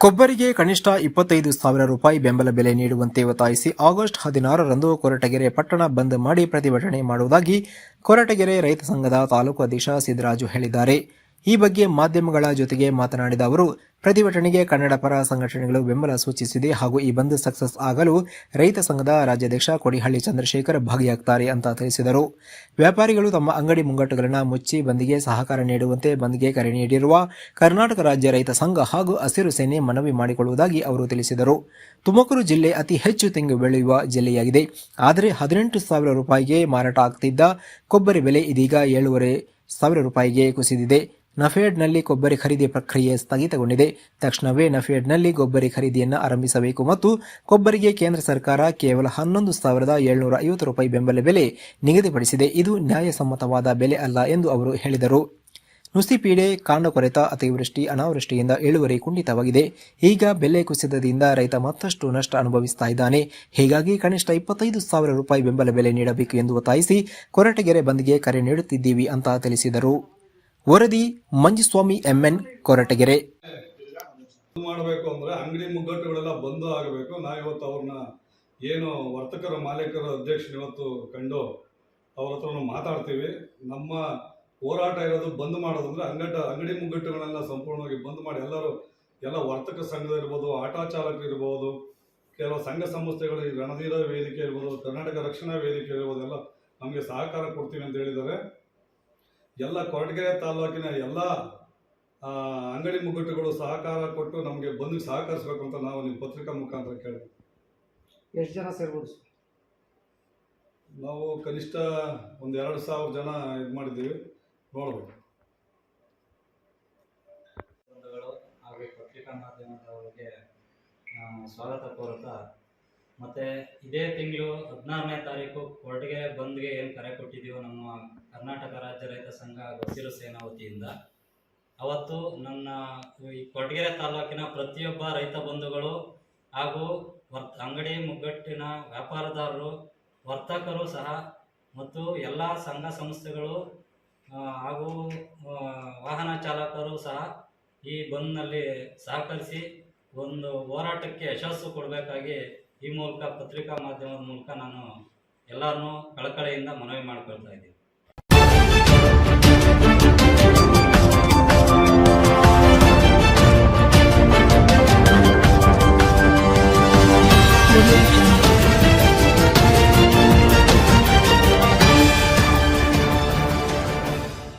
ಕೊಬ್ಬರಿಗೆ ಕನಿಷ್ಠ 25,000 ರೂಪಾಯಿ ಬೆಂಬಲ ಬೆಲೆ ನೀಡುವಂತೆ ಒತ್ತಾಯಿಸಿ ಆಗಸ್ಟ್ 16ರಂದು ಕೊರಟಗೆರೆ ಪಟ್ಟಣ ಬಂದ್ ಮಾಡಿ ಪ್ರತಿಭಟನೆ ಮಾಡುವುದಾಗಿ ಕೊರಟಗೆರೆ ರೈತ ಸಂಘದ ತಾಲೂಕು ಅಧ್ಯಕ್ಷ ಸಿದ್ದರಾಜು ಹೇಳಿದ್ದಾರೆ. ಈ ಬಗ್ಗೆ ಮಾಧ್ಯಮಗಳ ಜೊತೆಗೆ ಮಾತನಾಡಿದ ಅವರು, ಪ್ರತಿಭಟನೆಗೆ ಕನ್ನಡ ಪರ ಸಂಘಟನೆಗಳು ಬೆಂಬಲ ಸೂಚಿಸಿದೆ ಹಾಗೂ ಈ ಬಂದ್ ಸಕ್ಸಸ್ ಆಗಲು ರೈತ ಸಂಘದ ರಾಜ್ಯಾಧ್ಯಕ್ಷ ಕೊಡಿಹಳ್ಳಿ ಚಂದ್ರಶೇಖರ್ ಭಾಗಿಯಾಗುತ್ತಾರೆ ಅಂತ ತಿಳಿಸಿದರು. ವ್ಯಾಪಾರಿಗಳು ತಮ್ಮ ಅಂಗಡಿ ಮುಂಗಟ್ಟುಗಳನ್ನು ಮುಚ್ಚಿ ಬಂದ್ಗೆ ಸಹಕಾರ ನೀಡುವಂತೆ ಬಂದ್ಗೆ ಕರೆ ನೀಡಿರುವ ಕರ್ನಾಟಕ ರಾಜ್ಯ ರೈತ ಸಂಘ ಹಾಗೂ ಹಸಿರು ಸೇನೆ ಮನವಿ ಮಾಡಿಕೊಳ್ಳುವುದಾಗಿ ಅವರು ತಿಳಿಸಿದರು. ತುಮಕೂರು ಜಿಲ್ಲೆ ಅತಿ ಹೆಚ್ಚು ತೆಂಗು ಬೆಳೆಯುವ ಜಿಲ್ಲೆಯಾಗಿದೆ. ಆದರೆ 18,000 ರೂಪಾಯಿಗೆ ಮಾರಾಟ ಆಗ್ತಿದ್ದ ಕೊಬ್ಬರಿ ಬೆಲೆ ಇದೀಗ 7,500 ರೂಪಾಯಿಗೆ ಕುಸಿದಿದೆ. ನಫೆಡ್ನಲ್ಲಿ ಕೊಬ್ಬರಿ ಖರೀದಿ ಪ್ರಕ್ರಿಯೆ ಸ್ಥಗಿತಗೊಂಡಿದೆ. ತಕ್ಷಣವೇ ನಫೆಡ್ನಲ್ಲಿ ಕೊಬ್ಬರಿ ಖರೀದಿಯನ್ನು ಆರಂಭಿಸಬೇಕು ಮತ್ತು ಕೊಬ್ಬರಿಗೆ ಕೇಂದ್ರ ಸರ್ಕಾರ ಕೇವಲ 11,750 ರೂಪಾಯಿ ಬೆಂಬಲ ಬೆಲೆ ನಿಗದಿಪಡಿಸಿದೆ. ಇದು ನ್ಯಾಯಸಮ್ಮತವಾದ ಬೆಲೆ ಅಲ್ಲ ಎಂದು ಅವರು ಹೇಳಿದರು. ನುಸಿಪೀಡೆ, ಕಾಂಡ ಕೊರೆತ, ಅತಿವೃಷ್ಟಿ, ಅನಾವೃಷ್ಟಿಯಿಂದ ಇಳುವರಿ ಕುಂಠಿತವಾಗಿದೆ. ಈಗ ಬೆಲೆ ಕುಸಿತದಿಂದ ರೈತ ಮತ್ತಷ್ಟು ನಷ್ಟ ಅನುಭವಿಸ್ತಾ ಇದ್ದಾನೆ. ಹೀಗಾಗಿ ಕನಿಷ್ಠ 25,000 ರೂಪಾಯಿ ಬೆಂಬಲ ಬೆಲೆ ನೀಡಬೇಕು ಎಂದು ಒತ್ತಾಯಿಸಿ ಕೊರಟಗೆರೆ ಬಂದ್ಗೆ ಕರೆ ನೀಡುತ್ತಿದ್ದೀವಿ ಅಂತ ತಿಳಿಸಿದರು. ವರದಿ ಮಂಜುಸ್ವಾಮಿ, MN, ಕೊರಟಗೆರೆ. ಮಾಡಬೇಕು ಅಂದ್ರೆ ಅಂಗಡಿ ಮುಗ್ಗಟ್ಟುಗಳೆಲ್ಲ ಬಂದು ಆಗಬೇಕು. ನಾವಿವತ್ತು ಅವ್ರನ್ನ ಏನು ವರ್ತಕರ ಮಾಲೀಕರ ಅಧ್ಯಕ್ಷರು ಇವತ್ತು ಕಂಡು ಅವ್ರ ಹತ್ರ ಮಾತಾಡ್ತೀವಿ. ನಮ್ಮ ಹೋರಾಟ ಇರೋದು ಬಂದ್ ಮಾಡೋದಂದ್ರೆ ಅಂಗಡಿ ಮುಗ್ಗಟ್ಟುಗಳನ್ನೆಲ್ಲ ಸಂಪೂರ್ಣವಾಗಿ ಬಂದ್ ಮಾಡಿ ಎಲ್ಲ ವರ್ತಕ ಸಂಘ ಇರ್ಬೋದು, ಆಟೋ ಚಾಲಕರು ಇರ್ಬೋದು, ಕೆಲವು ಸಂಘ ಸಂಸ್ಥೆಗಳು, ರಣಧೀರ ವೇದಿಕೆ ಇರ್ಬೋದು, ಕರ್ನಾಟಕ ರಕ್ಷಣಾ ವೇದಿಕೆ ಇರ್ಬೋದು, ಎಲ್ಲ ನಮಗೆ ಸಹಕಾರ ಕೊಡ್ತೀವಿ ಅಂತ ಹೇಳಿದ್ದಾರೆ. ಎಲ್ಲ ಕೊರಟಗೆರೆ ತಾಲೂಕಿನ ಎಲ್ಲ ಅಂಗಡಿ ಮುಗ್ಗಟ್ಟುಗಳು ಸಹಕಾರ ಕೊಟ್ಟು ನಮಗೆ ಬಂದು ಸಹಕರಿಸಬೇಕು ಅಂತ ನಾವು ನಿಮ್ಮ ಪತ್ರಿಕಾ ಮುಖಾಂತರ ಕೇಳ್ತೀವಿ. ಎಷ್ಟು ಜನ ಸೇರ್ಬೋದು? ನಾವು ಕನಿಷ್ಠ ಒಂದು 2,000 ಜನ ಇದು ಮಾಡಿದ್ದೀವಿ, ನೋಡ್ಬೇಕು. ಹಾಗೂ ಪತ್ರಿಕಾ ಮಾಧ್ಯಮದವರಿಗೆ ಸ್ವಾಗತ ಕೋರುತ್ತಾ, ಮತ್ತು ಇದೇ ತಿಂಗಳು 16ನೇ ತಾರೀಕು ಕೊರಟಗೆರೆ ಬಂದ್ಗೆ ಏನು ಕರೆ ಕೊಟ್ಟಿದ್ದೀವೋ ನಮ್ಮ ಕರ್ನಾಟಕ ರಾಜ್ಯ ರೈತ ಸಂಘ ಹಸಿರು ಸೇನಾ ವತಿಯಿಂದ, ಅವತ್ತು ನನ್ನ ಈ ಕೊರಟಗೆರೆ ತಾಲೂಕಿನ ಪ್ರತಿಯೊಬ್ಬ ರೈತ ಬಂಧುಗಳು ಹಾಗೂ ಅಂಗಡಿ ಮುಗ್ಗಟ್ಟಿನ ವ್ಯಾಪಾರದಾರರು, ವರ್ತಕರು ಸಹ ಮತ್ತು ಎಲ್ಲ ಸಂಘ ಸಂಸ್ಥೆಗಳು ಹಾಗೂ ವಾಹನ ಚಾಲಕರು ಸಹ ಈ ಬಂದ್ನಲ್ಲಿ ಸಹಕರಿಸಿ ಒಂದು ಹೋರಾಟಕ್ಕೆ ಯಶಸ್ಸು ಕೊಡಬೇಕಾಗಿ ಈ ಮೂಲಕ ಪತ್ರಿಕಾ ಮಾಧ್ಯಮದ ಮೂಲಕ ನಾನು ಎಲ್ಲರನ್ನೂ ಕಳಕಳಿಯಿಂದ ಮನವಿ ಮಾಡಿಕೊಳ್ತಾ ಇದ್ದೀನಿ.